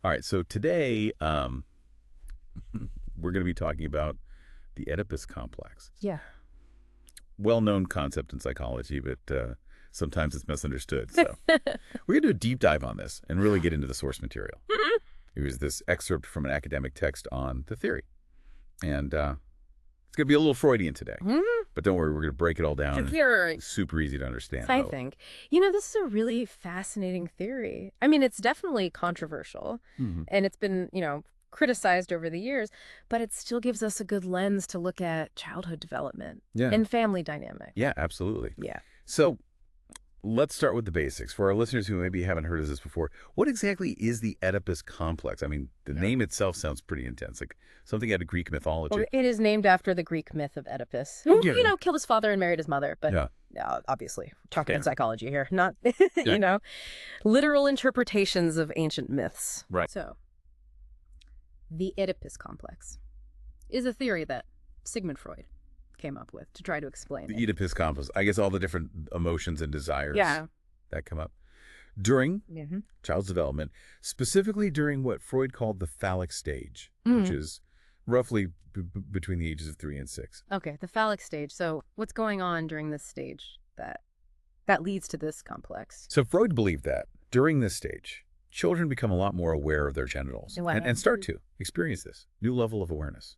All right, so today we're going to be talking about the Oedipus Complex. Yeah. Well-known concept in psychology, but sometimes it's misunderstood. So we're going to do a deep dive on this and really get into the source material. It was this excerpt from an academic text on the theory. And it's going to be a little Freudian today. But don't worry, we're going to break it all down. It's super easy to understand. I think. This is a really fascinating theory. I mean, it's definitely controversial, and it's been, criticized over the years, but it still gives us a good lens to look at childhood development and family dynamic. Yeah, absolutely. Yeah. So let's start with the basics. For our listeners who maybe haven't heard of this before, what exactly is the Oedipus Complex? I mean, the name itself sounds pretty intense, like something out of Greek mythology. Well, it is named after the Greek myth of Oedipus, who, killed his father and married his mother. But obviously, we're talking in psychology here, not, literal interpretations of ancient myths. Right. So, the Oedipus Complex is a theory that Sigmund Freud came up with to try to explain The Oedipus Complex. I guess all the different emotions and desires that come up during child's development, specifically during what Freud called the phallic stage, which is roughly between the ages of 3 and 6. Okay, the phallic stage. So what's going on during this stage that leads to this complex? So Freud believed that during this stage, children become a lot more aware of their genitals and start to experience this new level of awareness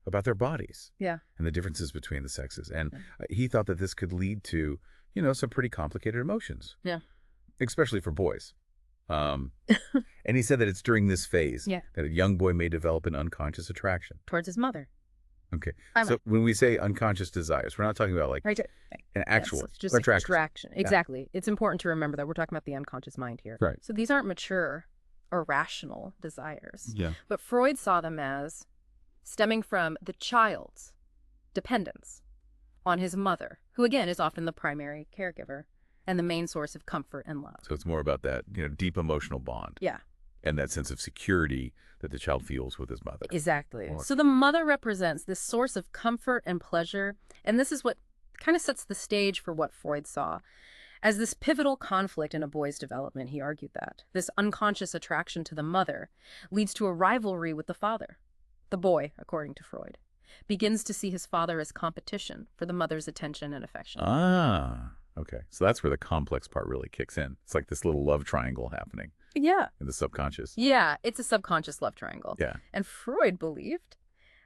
about their bodies and the differences between the sexes. And he thought that this could lead to, some pretty complicated emotions. Yeah. Especially for boys. And he said that it's during this phase that a young boy may develop an unconscious attraction. Towards his mother. Okay. So when we say unconscious desires, we're not talking about like an actual just attraction. Exactly. Yeah. It's important to remember that we're talking about the unconscious mind here. Right. So these aren't mature or rational desires. Yeah. But Freud saw them as stemming from the child's dependence on his mother, who again is often the primary caregiver and the main source of comfort and love. So it's more about that, deep emotional bond. Yeah. And that sense of security that the child feels with his mother. Exactly. So the mother represents this source of comfort and pleasure, and this is what kind of sets the stage for what Freud saw as this pivotal conflict in a boy's development. He argued that this unconscious attraction to the mother leads to a rivalry with the father. The boy, according to Freud, begins to see his father as competition for the mother's attention and affection. Okay. So that's where the complex part really kicks in. It's like this little love triangle happening. Yeah. In the subconscious. Yeah, it's a subconscious love triangle. Yeah. And Freud believed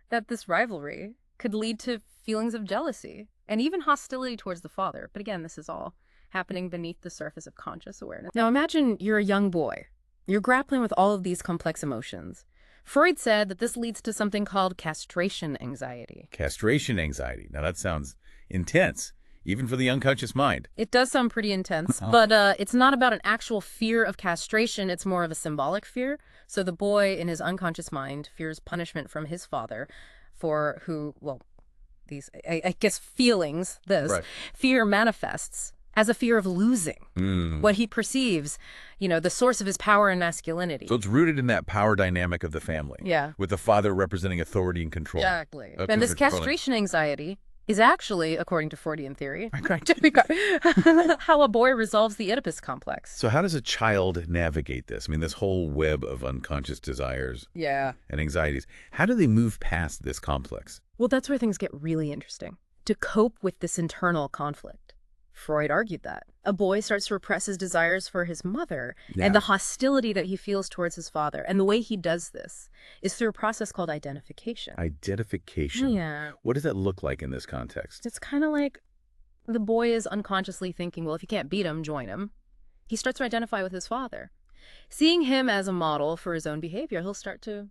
that this rivalry could lead to feelings of jealousy and even hostility towards the father. But again, this is all happening beneath the surface of conscious awareness. Now imagine you're a young boy. You're grappling with all of these complex emotions. Freud said that this leads to something called castration anxiety. Castration anxiety. Now that sounds intense, even for the unconscious mind. It does sound pretty intense, but it's not about an actual fear of castration. It's more of a symbolic fear. So the boy in his unconscious mind fears punishment from his father for these, I guess, feelings, fear manifests as a fear of losing what he perceives, the source of his power and masculinity. So it's rooted in that power dynamic of the family. Yeah. With the father representing authority and control. Exactly. And this castration anxiety is actually, according to Freudian theory, how a boy resolves the Oedipus complex. So how does a child navigate this? I mean, this whole web of unconscious desires and anxieties. How do they move past this complex? Well, that's where things get really interesting. To cope with this internal conflict, Freud argued that a boy starts to repress his desires for his mother and the hostility that he feels towards his father. And the way he does this is through a process called identification. Identification? Yeah. What does that look like in this context? It's kind of like the boy is unconsciously thinking, well, if you can't beat him, join him. He starts to identify with his father. Seeing him as a model for his own behavior, he'll start to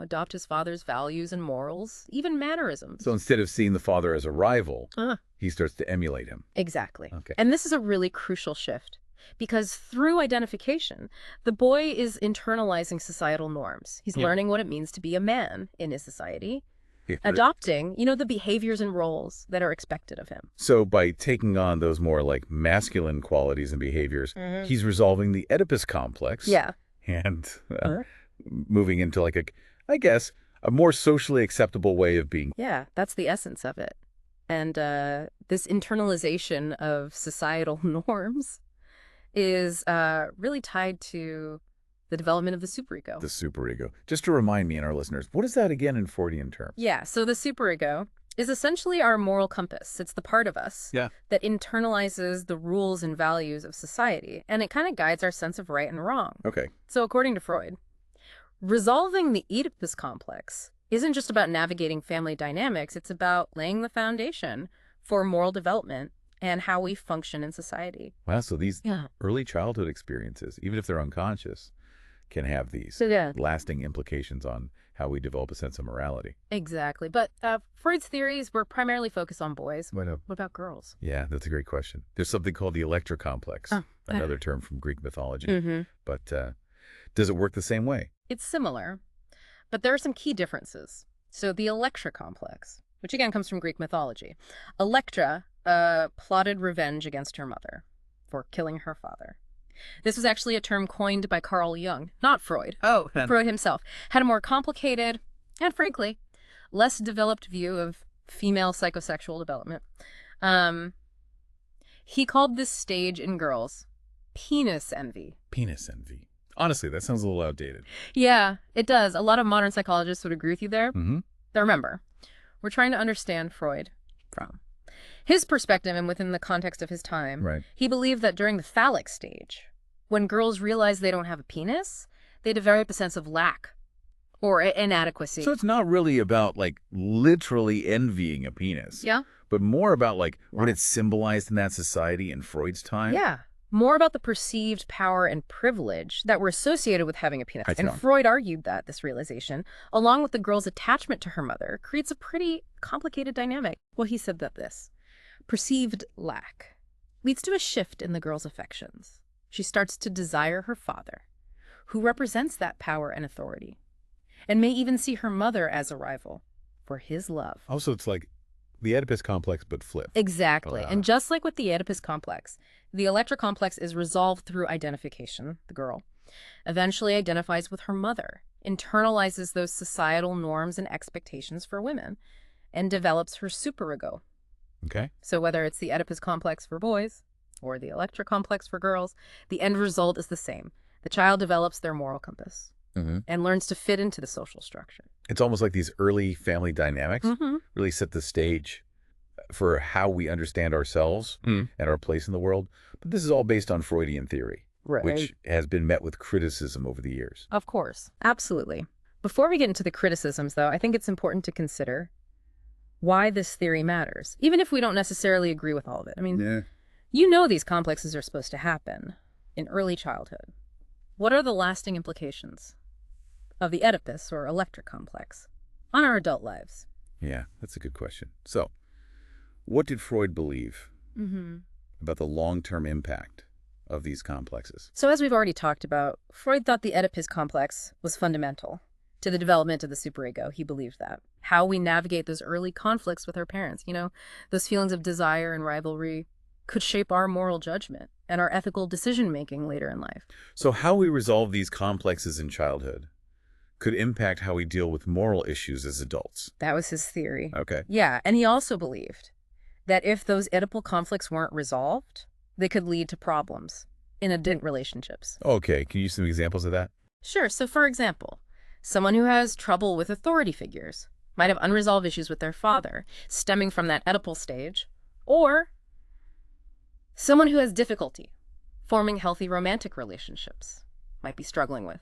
adopt his father's values and morals, even mannerisms. So instead of seeing the father as a rival, he starts to emulate him. Exactly. Okay. And this is a really crucial shift because through identification, the boy is internalizing societal norms. He's learning what it means to be a man in his society, adopting, the behaviors and roles that are expected of him. So by taking on those more like masculine qualities and behaviors, he's resolving the Oedipus complex. Yeah. And moving into like a more socially acceptable way of being. Yeah, that's the essence of it. And this internalization of societal norms is really tied to the development of the superego. The superego. Just to remind me and our listeners, what is that again in Freudian terms? Yeah, so the superego is essentially our moral compass. It's the part of us that internalizes the rules and values of society, and it kind of guides our sense of right and wrong. Okay. So according to Freud, resolving the Oedipus complex isn't just about navigating family dynamics, it's about laying the foundation for moral development and how we function in society. Wow, so these early childhood experiences, even if they're unconscious, can have these lasting implications on how we develop a sense of morality. Exactly. But Freud's theories were primarily focused on boys. What about girls? Yeah, that's a great question. There's something called the Electra complex, another term from Greek mythology. But does it work the same way? It's similar, but there are some key differences. So the Electra complex, which again comes from Greek mythology. Electra plotted revenge against her mother for killing her father. This was actually a term coined by Carl Jung, not Freud. Oh. Freud himself had a more complicated and, frankly, less developed view of female psychosexual development. He called this stage in girls penis envy. Penis envy. Honestly, that sounds a little outdated. Yeah, it does. A lot of modern psychologists would agree with you there. Mm-hmm. Now remember, we're trying to understand Freud from his perspective and within the context of his time. Right. He believed that during the phallic stage, when girls realize they don't have a penis, they develop a sense of lack or inadequacy. So it's not really about, like, literally envying a penis. Yeah. But more about, like, what it symbolized in that society in Freud's time. Yeah. More about the perceived power and privilege that were associated with having a penis. And Freud argued that this realization, along with the girl's attachment to her mother, creates a pretty complicated dynamic. Well, he said that this perceived lack leads to a shift in the girl's affections. She starts to desire her father, who represents that power and authority, and may even see her mother as a rival for his love. Also, it's like the Oedipus complex, but flipped. Exactly. And just like with the Oedipus complex, the Electra complex is resolved through identification. The girl eventually identifies with her mother, internalizes those societal norms and expectations for women, and develops her superego. Okay. So whether it's the Oedipus complex for boys or the Electra complex for girls, the end result is the same. The child develops their moral compass and learns to fit into the social structure. It's almost like these early family dynamics really set the stage for how we understand ourselves and our place in the world. But this is all based on Freudian theory, which has been met with criticism over the years. Of course. Absolutely. Before we get into the criticisms, though, I think it's important to consider why this theory matters, even if we don't necessarily agree with all of it. I mean, you know these complexes are supposed to happen in early childhood. What are the lasting implications of the Oedipus or Electra complex on our adult lives? Yeah, that's a good question. So, what did Freud believe about the long-term impact of these complexes? So as we've already talked about, Freud thought the Oedipus complex was fundamental to the development of the superego. He believed that. How we navigate those early conflicts with our parents, you know, those feelings of desire and rivalry could shape our moral judgment and our ethical decision-making later in life. So how we resolve these complexes in childhood could impact how we deal with moral issues as adults. That was his theory. Okay. Yeah, and he also believed that if those Oedipal conflicts weren't resolved, they could lead to problems in adult relationships. Okay, can you use some examples of that? Sure. So for example, someone who has trouble with authority figures might have unresolved issues with their father stemming from that Oedipal stage, or someone who has difficulty forming healthy romantic relationships might be struggling with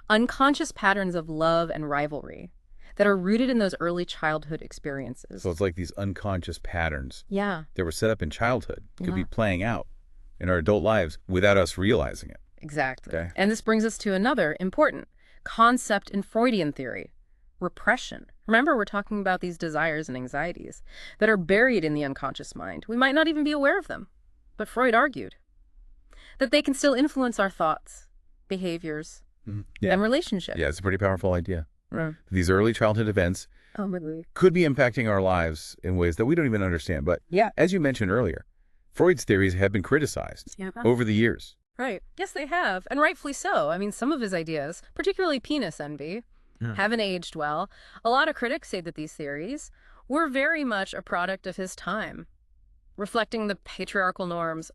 unconscious patterns of love and rivalry that are rooted in those early childhood experiences. So it's like these unconscious patterns that were set up in childhood could be playing out in our adult lives without us realizing it. Exactly. Okay. And this brings us to another important concept in Freudian theory, repression. Remember, we're talking about these desires and anxieties that are buried in the unconscious mind. We might not even be aware of them. But Freud argued that they can still influence our thoughts, behaviors, and relationships. Yeah, it's a pretty powerful idea. Right. These early childhood events could be impacting our lives in ways that we don't even understand. But as you mentioned earlier, Freud's theories have been criticized over the years. Right. Yes, they have. And rightfully so. I mean, some of his ideas, particularly penis envy, haven't aged well. A lot of critics say that these theories were very much a product of his time, reflecting the patriarchal norms,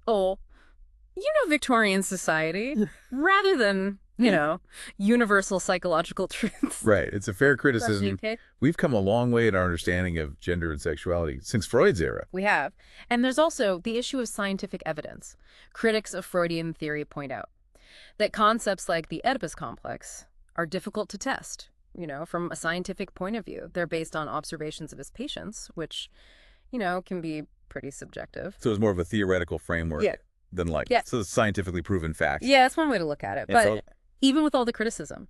Victorian society, rather than you know, universal psychological truths. Right. It's a fair criticism. Okay. We've come a long way in our understanding of gender and sexuality since Freud's era. We have. And there's also the issue of scientific evidence. Critics of Freudian theory point out that concepts like the Oedipus Complex are difficult to test, from a scientific point of view. They're based on observations of his patients, which, can be pretty subjective. So it's more of a theoretical framework than so it's scientifically proven facts. Yeah, that's one way to look at it. But even with all the criticism,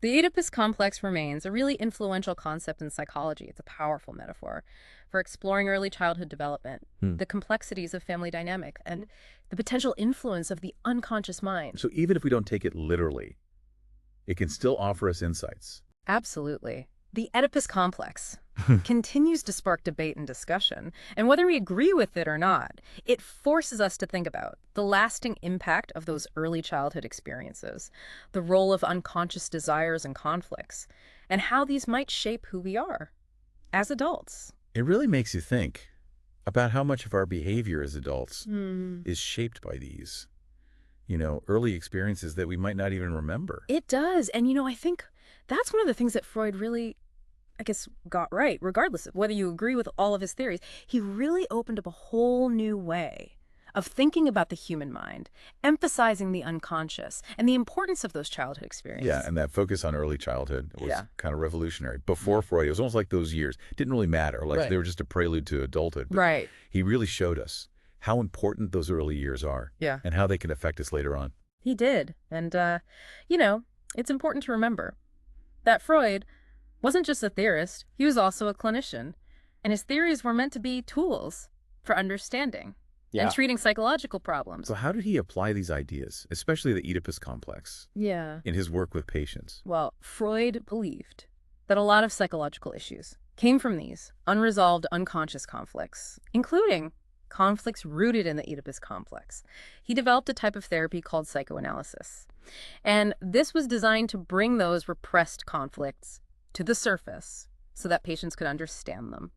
the Oedipus Complex remains a really influential concept in psychology. It's a powerful metaphor for exploring early childhood development, the complexities of family dynamic, and the potential influence of the unconscious mind. So even if we don't take it literally, it can still offer us insights. Absolutely. The Oedipus Complex continues to spark debate and discussion, and whether we agree with it or not, it forces us to think about the lasting impact of those early childhood experiences, the role of unconscious desires and conflicts, and how these might shape who we are as adults. It really makes you think about how much of our behavior as adults is shaped by these, early experiences that we might not even remember. It does. And, I think that's one of the things that Freud really, got right, regardless of whether you agree with all of his theories. He really opened up a whole new way of thinking about the human mind, emphasizing the unconscious and the importance of those childhood experiences. Yeah, and that focus on early childhood was kind of revolutionary. Before Freud, it was almost like those years didn't really matter. They were just a prelude to adulthood. But he really showed us how important those early years are and how they can affect us later on. He did. And, it's important to remember that Freud wasn't just a theorist, he was also a clinician. And his theories were meant to be tools for understanding and treating psychological problems. So how did he apply these ideas, especially the Oedipus Complex, in his work with patients? Well, Freud believed that a lot of psychological issues came from these unresolved unconscious conflicts, including conflicts rooted in the Oedipus Complex. He developed a type of therapy called psychoanalysis. And this was designed to bring those repressed conflicts to the surface so that patients could understand them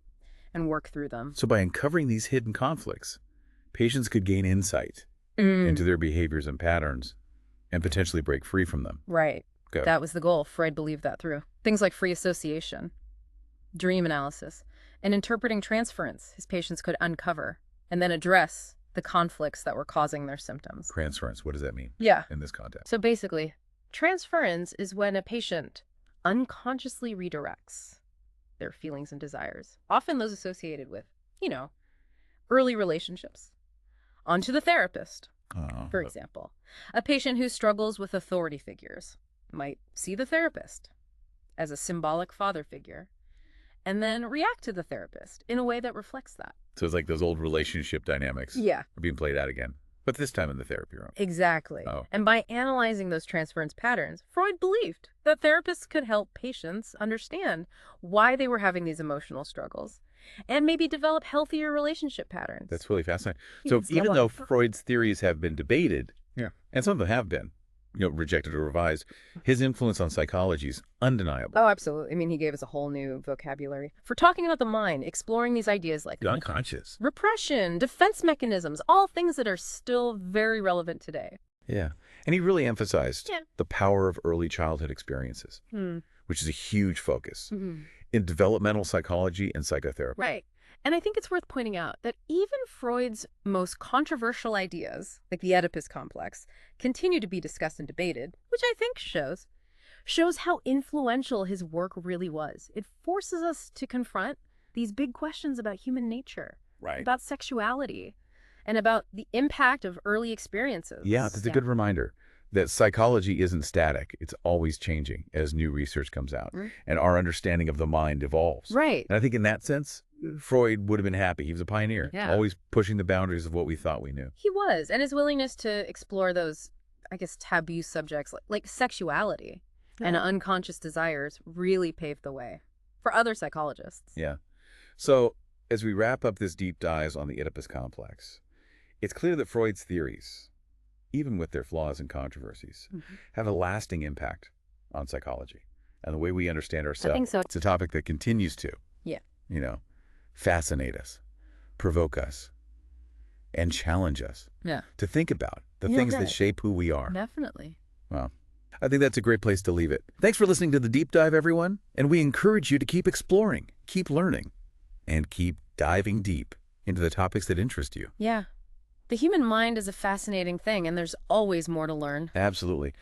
and work through them. So by uncovering these hidden conflicts, patients could gain insight into their behaviors and patterns and potentially break free from them. Right. That was the goal. Freud believed that through. Things like free association, dream analysis, and interpreting transference his patients could uncover and then address the conflicts that were causing their symptoms. Transference, what does that mean in this context? So basically, transference is when a patient unconsciously redirects their feelings and desires, often those associated with, early relationships, onto the therapist. For example, a patient who struggles with authority figures might see the therapist as a symbolic father figure and then react to the therapist in a way that reflects that. So it's like those old relationship dynamics are being played out again, but this time in the therapy room. Exactly. And by analyzing those transference patterns, Freud believed that therapists could help patients understand why they were having these emotional struggles and maybe develop healthier relationship patterns. That's really fascinating. So even though Freud's theories have been debated, and some of them have been, rejected or revised, his influence on psychology is undeniable. Oh, absolutely. I mean, he gave us a whole new vocabulary for talking about the mind, exploring these ideas like the unconscious, repression, defense mechanisms, all things that are still very relevant today. Yeah. And he really emphasized the power of early childhood experiences, which is a huge focus in developmental psychology and psychotherapy. Right. And I think it's worth pointing out that even Freud's most controversial ideas, like the Oedipus Complex, continue to be discussed and debated, which I think shows how influential his work really was. It forces us to confront these big questions about human nature, about sexuality, and about the impact of early experiences. Yeah, that's a good reminder that psychology isn't static. It's always changing as new research comes out and our understanding of the mind evolves. Right. And I think in that sense, Freud would have been happy. He was a pioneer, always pushing the boundaries of what we thought we knew. He was. And his willingness to explore those, taboo subjects like sexuality and unconscious desires really paved the way for other psychologists. Yeah. So as we wrap up this deep dive on the Oedipus Complex, it's clear that Freud's theories, even with their flaws and controversies, have a lasting impact on psychology and the way we understand ourselves. I think so. It's a topic that continues to, fascinate us, provoke us, and challenge us to think about the things that shape who we are. Definitely. Well, I think that's a great place to leave it. Thanks for listening to The Deep Dive, everyone. And we encourage you to keep exploring, keep learning, and keep diving deep into the topics that interest you. Yeah. The human mind is a fascinating thing, and there's always more to learn. Absolutely.